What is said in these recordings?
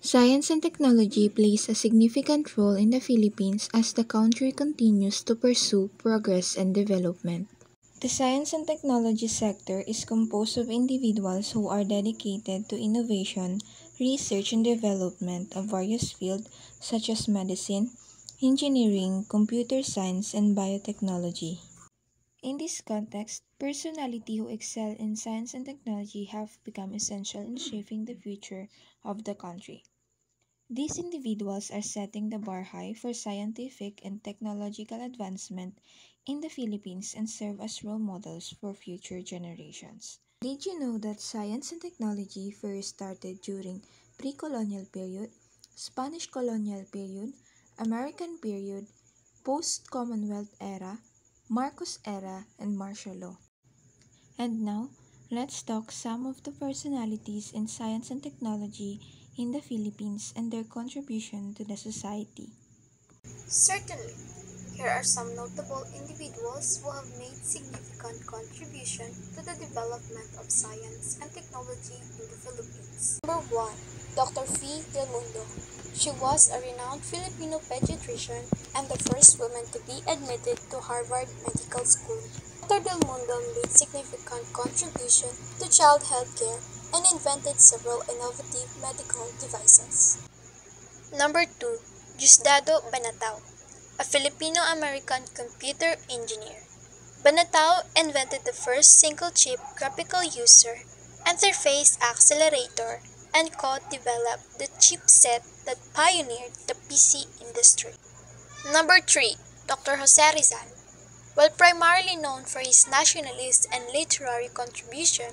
Science and technology plays a significant role in the Philippines as the country continues to pursue progress and development. The science and technology sector is composed of individuals who are dedicated to innovation, research, and development of various fields such as medicine, engineering, computer science, and biotechnology. In this context, personality who excel in science and technology have become essential in shaping the future of the country. These individuals are setting the bar high for scientific and technological advancement in the Philippines and serve as role models for future generations. Did you know that science and technology first started during pre-colonial period, Spanish colonial period, American period, post-Commonwealth era, Marcos era, and martial law? And now, let's talk some of the personalities in science and technology in the Philippines and their contribution to the society. Certainly, here are some notable individuals who have made significant contribution to the development of science and technology in the Philippines. Number 1. Dr. Fee Del Mundo. She was a renowned Filipino pediatrician and the first woman to be admitted to Harvard Medical School. Dr. Del Mundo made significant contribution to child health care and invented several innovative medical devices. Number 2. Diosdado Banatao, a Filipino-American computer engineer. Banatao invented the first single-chip graphical user interface accelerator and co-developed the chipset that pioneered the PC industry. Number 3. Dr. Jose Rizal. While primarily known for his nationalist and literary contribution,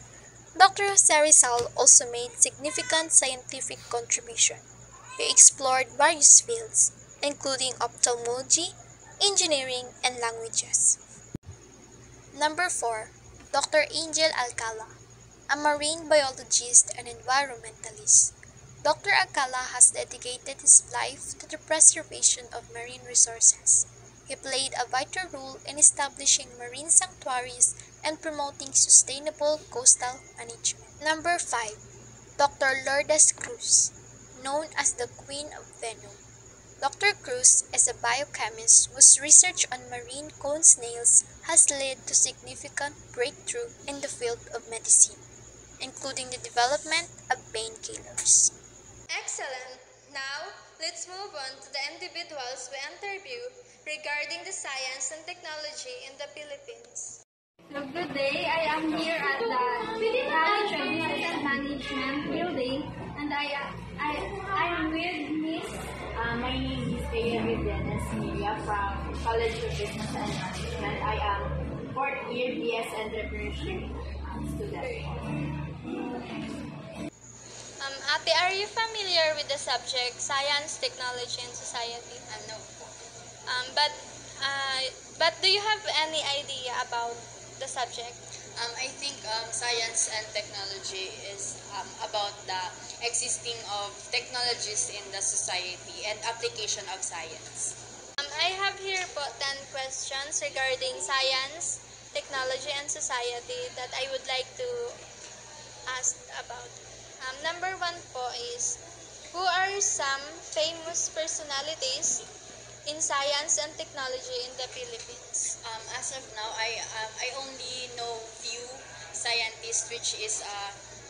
Dr. Jose Rizal also made significant scientific contribution. He explored various fields, including ophthalmology, engineering, and languages. Number 4. Dr. Angel Alcala, a marine biologist and environmentalist. Dr. Alcala has dedicated his life to the preservation of marine resources. He played a vital role in establishing marine sanctuaries and promoting sustainable coastal management. Number 5. Dr. Lourdes Cruz, known as the Queen of Venom. Dr. Cruz is a biochemist whose research on marine cone snails has led to significant breakthrough in the field of medicine, including the development of painkillers. Excellent! Now, let's move on to the individuals we interview regarding the science and technology in the Philippines. So good day, I am here at the College of Business and Management building and I'm with Miss. My name is Thea Vivianes Miria from College of Business and Management. I am 4th year BS Entrepreneurship student. Ate, are you familiar with the subject Science, Technology, and Society? No. But do you have any idea about the subject? I think science and technology is about the existing of technologies in the society and application of science. I have here po 10 questions regarding science, technology, and society that I would like to ask about. Number 1 po is, who are some famous personalities in science and technology in the Philippines? As of now, I only know few scientists, which is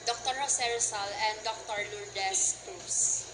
Dr. Jose Rizal and Dr. Lourdes Cruz.